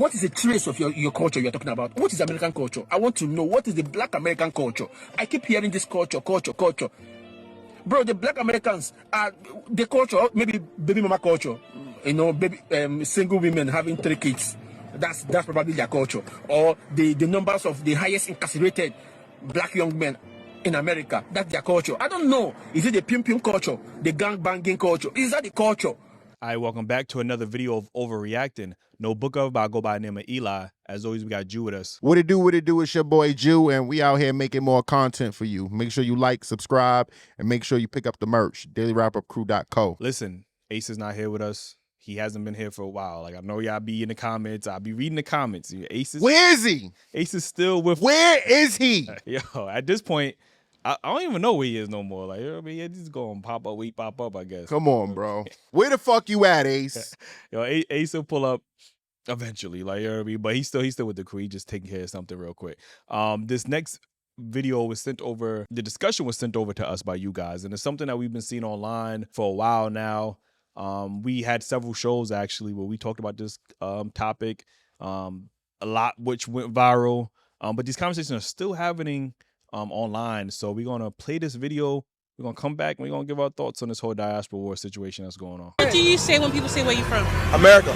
What is a trace of your culture you're talking about? What is American culture? I want to know what is the black American culture. I keep hearing this culture. Bro, the black Americans are the culture, maybe baby mama culture. You know, baby single women having 3 kids. That's probably their culture. Or the numbers of the highest incarcerated black young men in America. That's their culture. I don't know. Is it the pim culture? The gang banging culture? Is that the culture? All right, welcome back to another video of Overreacting. No book of, but I go by the name of Eli. As always, we got Jew with us. What it do? It's your boy Jew, and we out here making more content for you. Make sure you like, subscribe, and make sure you pick up the merch. Dailyrapupcrew.co. Listen, Ace is not here with us. He hasn't been here for a while. Like, I know y'all be in the comments. I'll be reading the comments. Ace is... Where is he? Ace is still with... Where is he? Yo, at this point... I don't even know where he is no more. Like, I mean, he's just going pop up, I guess. Come on, bro. Where the fuck you at, Ace? Yo, Ace will pull up eventually, like, you know what I mean? But he's still with the crew. He's just taking care of something real quick. This next video was sent over, the discussion was sent over to us by you guys, and it's something that we've been seeing online for a while now. We had several shows actually where we talked about this topic, a lot which went viral, but these conversations are still happening online. So we're gonna play this video. We're gonna come back and we're gonna give our thoughts on this whole diaspora war situation that's going on. What do you say when people say where you from? America.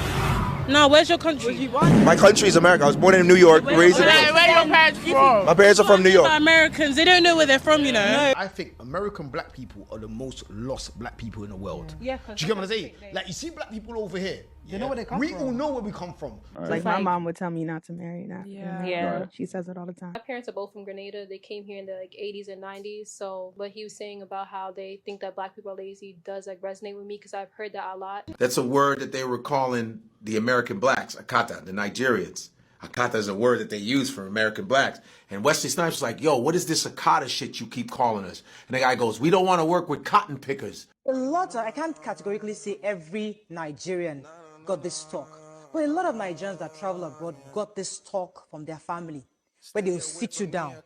No, where's your country? My country is America. I was born in New York, raised in... Where your parents from? My parents are from New York. Americans, they don't know where they're from, you know. I think American black people are the most lost black people in the world. Yeah. Do you get what I'm saying? Like, you see black people over here. They know where they come we from. all know where we come from. Like my mom would tell me not to marry that. Yeah. Right. She says it all the time. My parents are both from Grenada. They came here in the 80s and 90s. So, but he was saying about how they think that black people are lazy does resonate with me because I've heard that a lot. That's a word that they were calling the American blacks, Akata, the Nigerians. Akata is a word that they use for American blacks. And Wesley Snipes was like, yo, what is this Akata shit you keep calling us? And the guy goes, we don't want to work with cotton pickers. I can't categorically say every Nigerian got this talk. But a lot of Nigerians that travel abroad got this talk from their family, where they will sit you down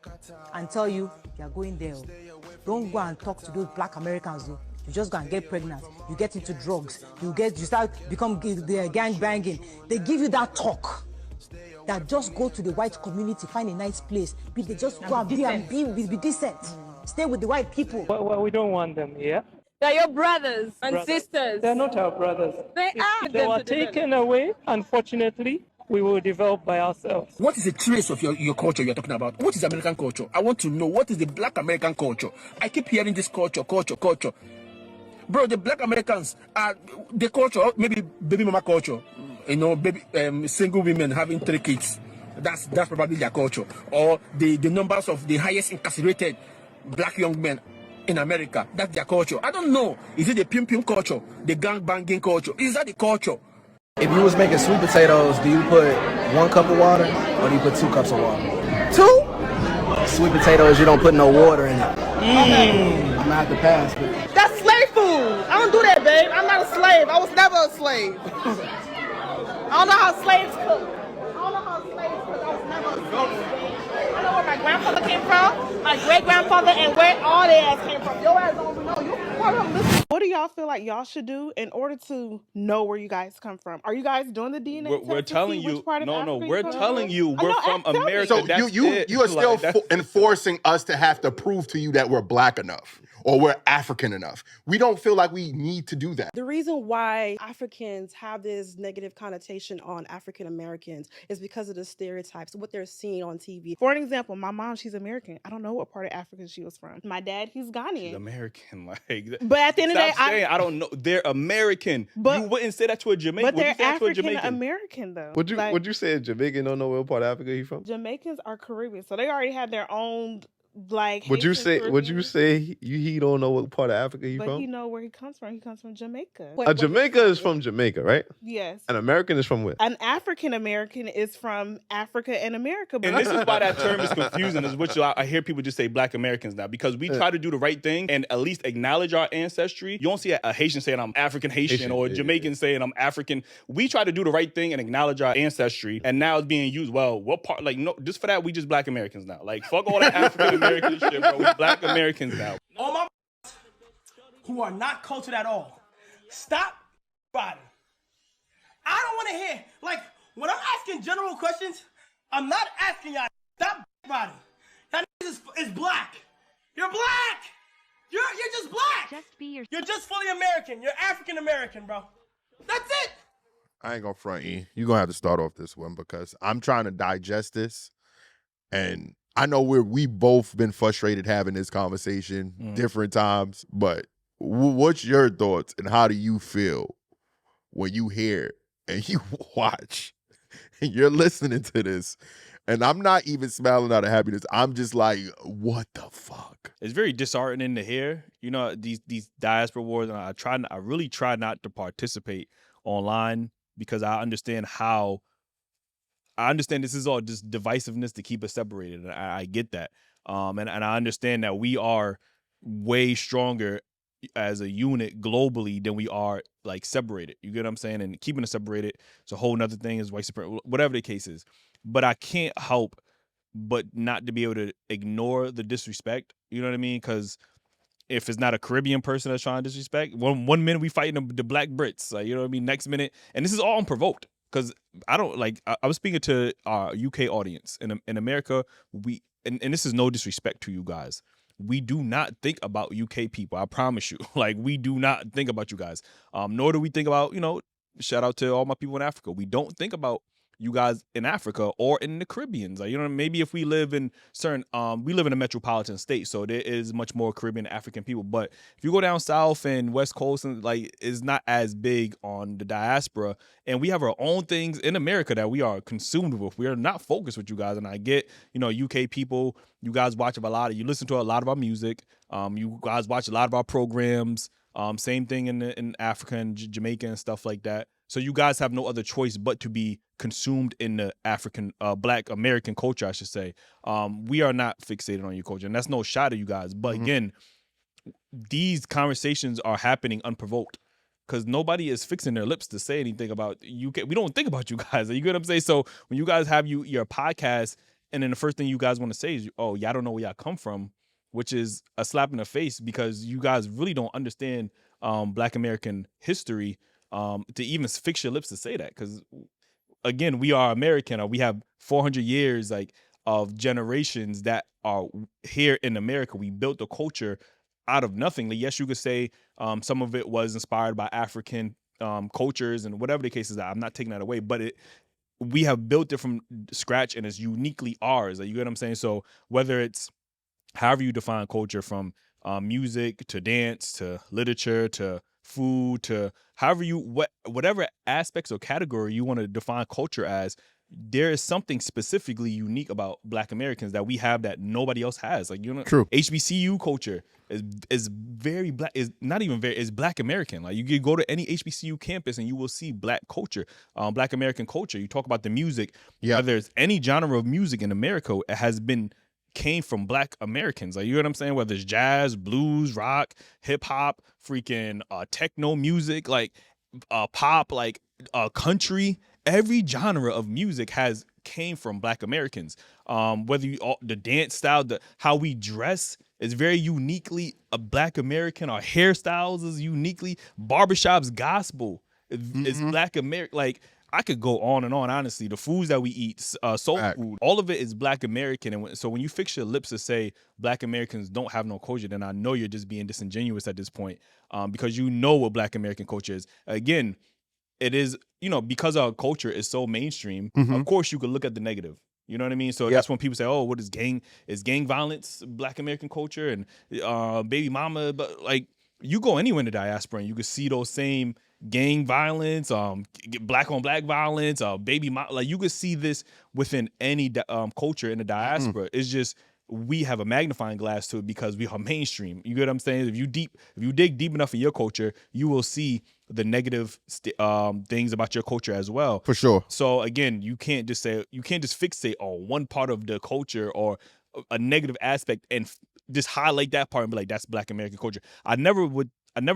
and tell you, you're going there. Don't go and talk to those black Americans. You just go and get pregnant. You get into drugs. You start become gang banging. They give you that talk. That just go to the white community, find a nice place. They just go and be decent. Stay with the white people. Well, we don't want them here. They're your brothers and sisters. They're not our brothers. They are. If they were taken away, unfortunately, we will develop by ourselves. What is the trace of your culture you're talking about? What is American culture? I want to know what is the black American culture. I keep hearing this culture. Bro, the black Americans are the culture, maybe baby mama culture. You know, baby single women having 3 kids. That's probably their culture. Or the numbers of the highest incarcerated black young men in America. That's their culture. I don't know. Is it the pim culture? The gang banging culture? Is that the culture? If you was making sweet potatoes, do you put 1 cup of water or do you put 2 cups of water? 2? Sweet potatoes, you don't put no water in it. I'm gonna have to pass. But... That's slave food. I don't do that, babe. I'm not a slave. I was never a slave. I don't know how slaves cook. I was never a slave. I know where my grandfather came from, my great-grandfather, and where all their ass came from. Your ass don't know. You part of them. What do y'all feel like y'all should do in order to know where you guys come from? Are you guys doing the DNA test? We're telling you. No, we're telling you we're from America. So That's you are still enforcing us to have to prove to you that we're black enough or we're African enough. We don't feel like we need to do that. The reason why Africans have this negative connotation on African Americans is because of the stereotypes, what they're seeing on TV. For an example, my mom, she's American. I don't know what part of Africa she was from. My dad, he's Ghanaian. She's American, like. But at the end of the day, I don't know. They're American. But, you wouldn't say that to a Jamaican. But they're African American though. Would you say a Jamaican don't know what part of Africa he's from? Jamaicans are Caribbean, so they already have their own. Like, would you say he don't know what part of Africa he's from? But he know where he comes from. He comes from Jamaica. Jamaica is from Jamaica, right? Yes. An American is from where? An African American is from Africa and America. And this is why that term is confusing. Is which I hear people just say Black Americans now because we try to do the right thing and at least acknowledge our ancestry. You don't see a Haitian saying I'm African Haitian or a Jamaican saying I'm African. We try to do the right thing and acknowledge our ancestry, and now it's being used. Well, what part? Like, no, just for that, we just Black Americans now. Like, fuck all that African American shit, bro. We Black Americans now. All my who are not cultured at all, stop fighting. I don't want to hear, like, When I'm asking general questions, I'm not asking y'all. Stop body. Y'all is black. You're black. You're just black. Just be your. You're just fully American. You're African American, bro. That's it. I ain't gonna front you. You're gonna have to start off this one because I'm trying to digest this. And I know we both been frustrated having this conversation different times, but what's your thoughts and how do you feel when you hear and you watch and you're listening to this? And I'm not even smiling out of happiness. I'm just like, what the fuck? It's very disheartening to hear, you know, these diaspora wars. And I really try not to participate online because I understand this is all just divisiveness to keep us separated. And I get that. And I understand that we are way stronger as a unit globally than we are like separated. You get what I'm saying? And keeping us separated, it's a whole nother thing, is white supremacy, whatever the case is. But I can't help but not to be able to ignore the disrespect. You know what I mean? Because if it's not a Caribbean person that's trying to disrespect, one minute we fighting the black Brits, like, you know what I mean? Next minute, and this is all unprovoked. Because I don't like, I was speaking to our UK audience. In America, and this is no disrespect to you guys, we do not think about UK people. I promise you. Like, we do not think about you guys. Nor do we think about, you know, shout out to all my people in Africa. We don't think about you guys in Africa or in the Caribbeans. Like, you know, maybe if we live in certain, we live in a metropolitan state, so there is much more Caribbean African people. But if you go down south and West Coast, and like, it's not as big on the diaspora. And we have our own things in America that we are consumed with. We are not focused with you guys. And I get, you know, UK people, you guys watch you listen to a lot of our music. You guys watch a lot of our programs. Same thing in Africa and Jamaica and stuff like that. So you guys have no other choice but to be consumed in the African, Black American culture, I should say. We are not fixated on your culture, and that's no shot at you guys. But again, these conversations are happening unprovoked because nobody is fixing their lips to say anything about UK. We don't think about you guys. You get what I'm saying? So when you guys have your podcast, and then the first thing you guys want to say is, oh, y'all don't know where y'all come from, which is a slap in the face because you guys really don't understand Black American history to even fix your lips to say that. Because again, we are American, or we have 400 years like of generations that are here in America. We built the culture out of nothing. Like, yes, you could say some of it was inspired by African cultures and whatever the case is. I'm not taking that away, but we have built it from scratch and it's uniquely ours. Like, you get what I'm saying? So whether it's however you define culture, from music to dance to literature to food to however whatever aspects or category you want to define culture as, there is something specifically unique about Black Americans that we have that nobody else has. Like, you know, true. HBCU culture is very Black. Is not even very. Is Black American. Like, you can go to any HBCU campus and you will see Black culture, Black American culture. You talk about the music. Yeah, whether it's any genre of music in America, it came from Black Americans. Like, you know what I'm saying? Whether it's jazz, blues, rock, hip hop, freaking techno music, like pop, like country. Every genre of music came from Black Americans. Whether the dance style, how we dress is very uniquely a Black American. Our hairstyles is uniquely, barbershops, gospel is Black American. Like, I could go on and on, honestly. The foods that we eat, soul food, all of it is Black American. And so when you fix your lips to say Black Americans don't have no culture, then I know you're just being disingenuous at this point, because you know what Black American culture is. Again, it is, you know, because our culture is so mainstream, of course you could look at the negative. You know what I mean? So that's when people say, oh, what is gang violence Black American culture and baby mama? But like, you go anywhere in the diaspora and you can see those same gang violence, Black on Black violence, baby mama. Like, you could see this within any culture in the diaspora. It's just, we have a magnifying glass to it because we are mainstream. You get what I'm saying? If you dig deep enough in your culture, you will see the negative things about your culture as well. For sure. So again, you can't just fixate on one part of the culture or a negative aspect and just highlight that part and be like, that's Black American culture. I never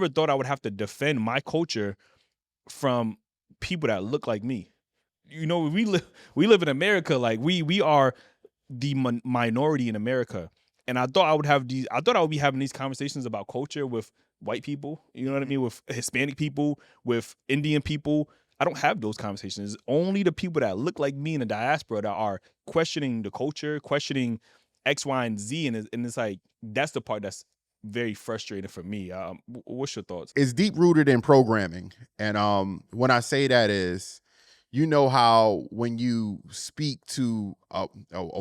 thought I would have to defend my culture from people that look like me. You know, we live in America. Like, we are the minority in America, and I thought I would be having these conversations about culture with white people, you know what I mean, with Hispanic people, with Indian people. I don't have those conversations. It's only the people that look like me in the diaspora that are questioning the culture, questioning X, Y, and Z, and it's like that's the part that's very frustrating for me. What's your thoughts? It's deep rooted in programming, and when I say that is, you know how when you speak to a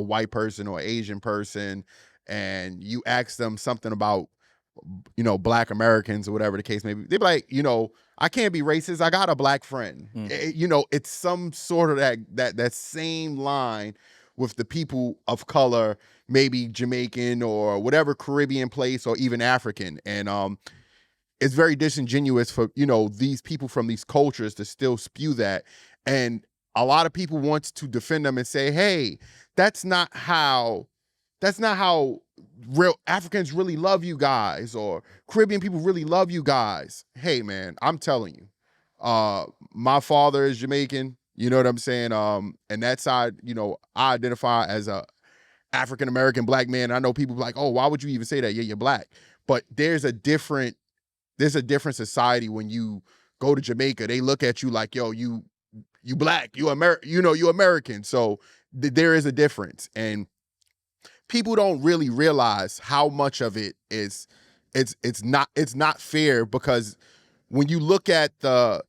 white person or Asian person, and you ask them something about, you know, Black Americans or whatever the case may be, they're like, you know, I can't be racist. I got a Black friend. You know, it's some sort of that same line with the people of color, maybe Jamaican or whatever Caribbean place or even African. And it's very disingenuous for, you know, these people from these cultures to still spew that. And a lot of people want to defend them and say, hey, that's not how real Africans really love you guys, or Caribbean people really love you guys. Hey man, I'm telling you, my father is Jamaican, you know what I'm saying? And that side, you know, I identify as a African-American Black man. I know people like, oh, why would you even say that? Yeah, you're Black. But there's a different society when you go to Jamaica. They look at you like, yo, you Black, you American. So there is a difference. And people don't really realize how much of it is it's not fair, because when you look at the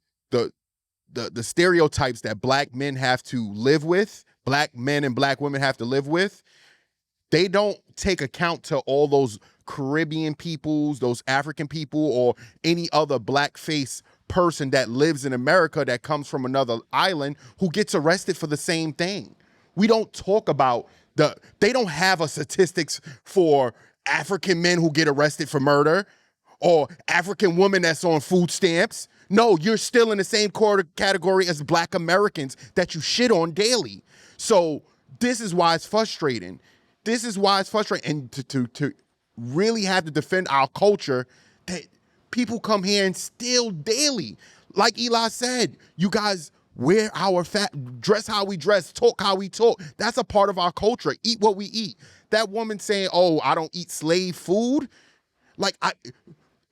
stereotypes that Black men have to live with, Black men and Black women have to live with, they don't take account to all those Caribbean peoples, those African people, or any other blackface person that lives in America that comes from another island who gets arrested for the same thing. We don't talk about they don't have a statistics for African men who get arrested for murder or African women that's on food stamps. No, you're still in the same category as Black Americans that you shit on daily. So this is why it's frustrating. This is why it's frustrating. And to really have to defend our culture, that people come here and steal daily. Like Eli said, you guys wear our dress how we dress, talk how we talk. That's a part of our culture. Eat what we eat. That woman saying, oh, I don't eat slave food. Like,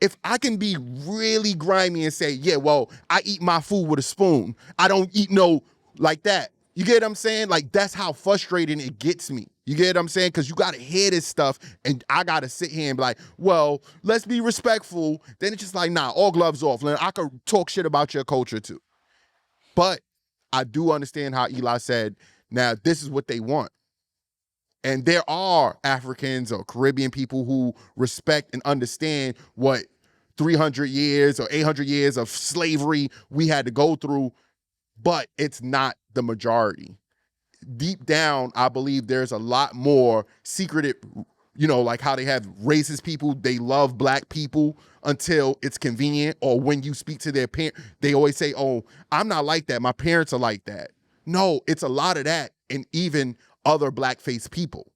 if I can be really grimy and say, yeah, well, I eat my food with a spoon. I don't eat no like that. You get what I'm saying? Like, that's how frustrating it gets me. You get what I'm saying? Because you got to hear this stuff, and I got to sit here and be like, well, let's be respectful. Then it's just like, nah, all gloves off. I could talk shit about your culture too. But I do understand how Eli said, now this is what they want. And there are Africans or Caribbean people who respect and understand what 300 years or 800 years of slavery we had to go through, but it's not the majority. Deep down, I believe there's a lot more secretive, you know, like how they have racist people, they love Black people until it's convenient, or when you speak to their parents, they always say, oh, I'm not like that, my parents are like that. No, it's a lot of that, and even other blackface people.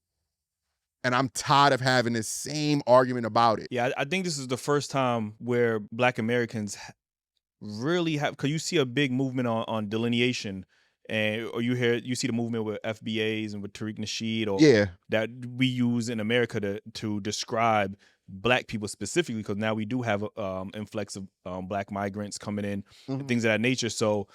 And I'm tired of having this same argument about it. Yeah, I think this is the first time where Black Americans really have, because you see a big movement on delineation, or you see the movement with FBAs and with Tariq Nasheed, or that we use in America to describe Black people specifically, because now we do have influx of Black migrants coming in, and things of that nature. So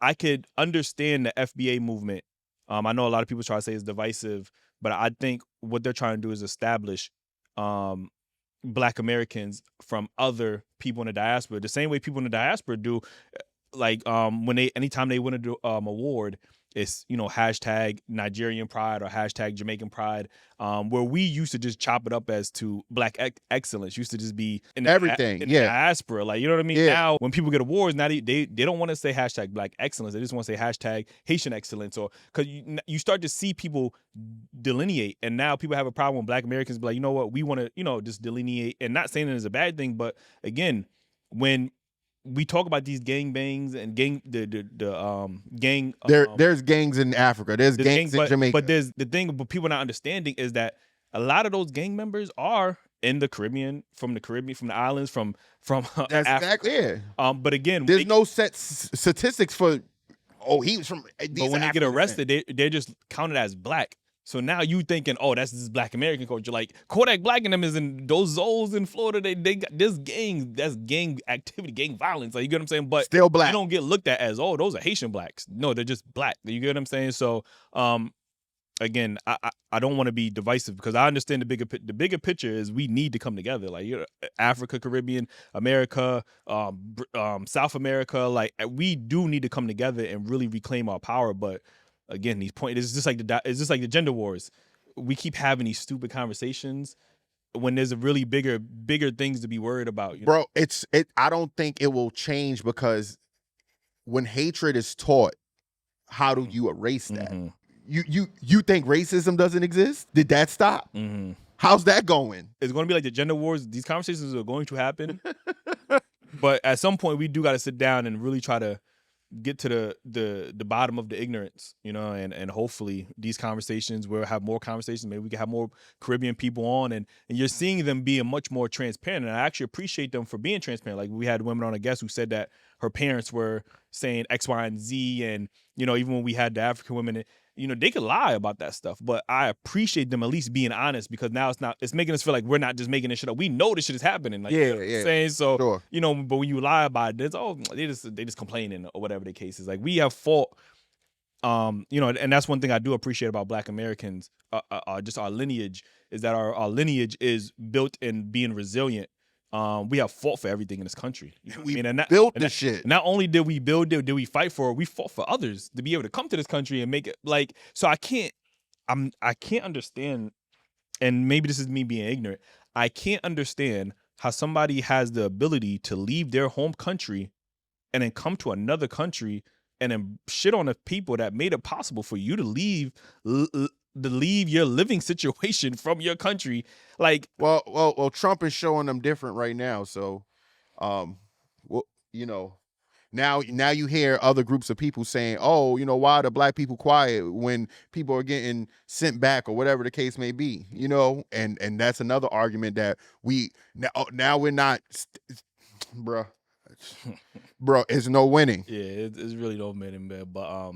I could understand the FBA movement. I know a lot of people try to say it's divisive, but I think what they're trying to do is establish Black Americans from other people in the diaspora, the same way people in the diaspora do. Like anytime they win an award, it's, you know, hashtag Nigerian pride or hashtag Jamaican pride, where we used to just chop it up as to Black excellence. Used to just be in the diaspora, like, you know what I mean? Yeah. Now when people get awards, now they don't want to say hashtag Black excellence. They just want to say hashtag Haitian excellence, or because you start to see people delineate, and now people have a problem when Black Americans be like, you know what, we want to, you know, just delineate, and not saying it is a bad thing, but again, when we talk about these gang bangs and gang. There's gangs in Africa. There's gangs in Jamaica. But there's the thing, but people not understanding is that a lot of those gang members are in the Caribbean, from the islands, from That's Africa. exactly it. But again, there's no set statistics for. Oh, he was from. But when they get arrested, they're just counted as Black. So now you thinking, oh, that's this Black American culture. Like Kodak Black and them is in those zones in Florida. They got this that's gang activity, gang violence. Like you get what I'm saying? But Still black. they don't get looked at as, oh, those are Haitian blacks. No, they're just black. You get what I'm saying? So again, I don't want to be divisive because I understand the bigger picture is we need to come together. Like Africa, Caribbean, America, South America. Like we do need to come together and really reclaim our power. But again, these points it's just like the gender wars. We keep having these stupid conversations when there's a really bigger things to be worried about. Bro, I don't think it will change because when hatred is taught, how do you erase that? Mm-hmm. You think racism doesn't exist? Did that stop? Mm-hmm. How's that going? It's going to be like the gender wars. These conversations are going to happen. But at some point, we do got to sit down and really try to get to the bottom of the ignorance, and hopefully these conversations, we'll have more conversations. Maybe we can have more Caribbean people on, and you're seeing them being much more transparent. And I actually appreciate them for being transparent. Like we had women on a guest who said that her parents were saying X, Y, and Z. And, even when we had the African women, they could lie about that stuff, but I appreciate them at least being honest because now it's making us feel like we're not just making this shit up. We know this shit is happening. Like, saying so, sure. But when you lie about it, it's they just complaining or whatever the case is. Like we have fought, and that's one thing I do appreciate about Black Americans, just our lineage is that our lineage is built in being resilient. We have fought for everything in this country. We built this shit. Not only did we build it, did we fight for it, we fought for others to be able to come to this country and make it like, so I can't understand, and maybe this is me being ignorant, I can't understand how somebody has the ability to leave their home country and then come to another country and then shit on the people that made it possible for you to leave your living situation from your country. Like, well, Trump is showing them different right now. So, now you hear other groups of people saying, oh, why are the Black people quiet when people are getting sent back or whatever the case may be, and that's another argument that now we're not, bro, it's no winning. Yeah, it's really no winning, man. But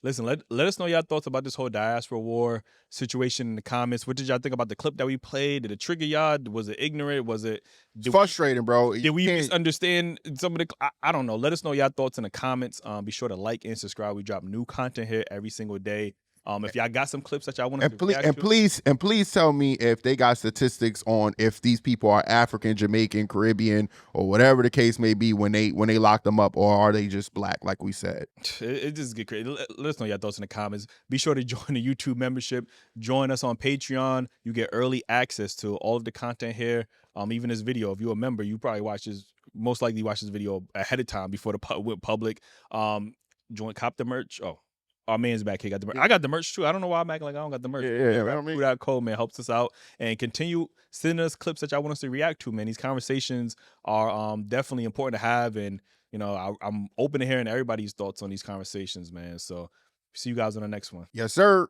listen, let us know your thoughts about this whole diaspora war situation in the comments. What did y'all think about the clip that we played? Did it trigger y'all? Was it ignorant? Was it frustrating, bro? Did we misunderstand some of the? I don't know. Let us know your thoughts in the comments. Be sure to like and subscribe. We drop new content here every single day. If y'all got some clips that y'all want to react to, and please tell me if they got statistics on if these people are African, Jamaican, Caribbean, or whatever the case may be when they lock them up, or are they just Black, like we said? It just get crazy. Let us know your thoughts in the comments. Be sure to join the YouTube membership. Join us on Patreon. You get early access to all of the content here. Even this video. If you're a member, you probably most likely watch this video ahead of time before the went public. Cop the merch. Oh. Our man's back here. I got the merch too. I don't know why I'm acting like I don't got the merch. That code, man, helps us out. And continue sending us clips that y'all want us to react to, man. These conversations are definitely important to have. And, I'm open to hearing everybody's thoughts on these conversations, man. So see you guys on the next one. Yes, sir.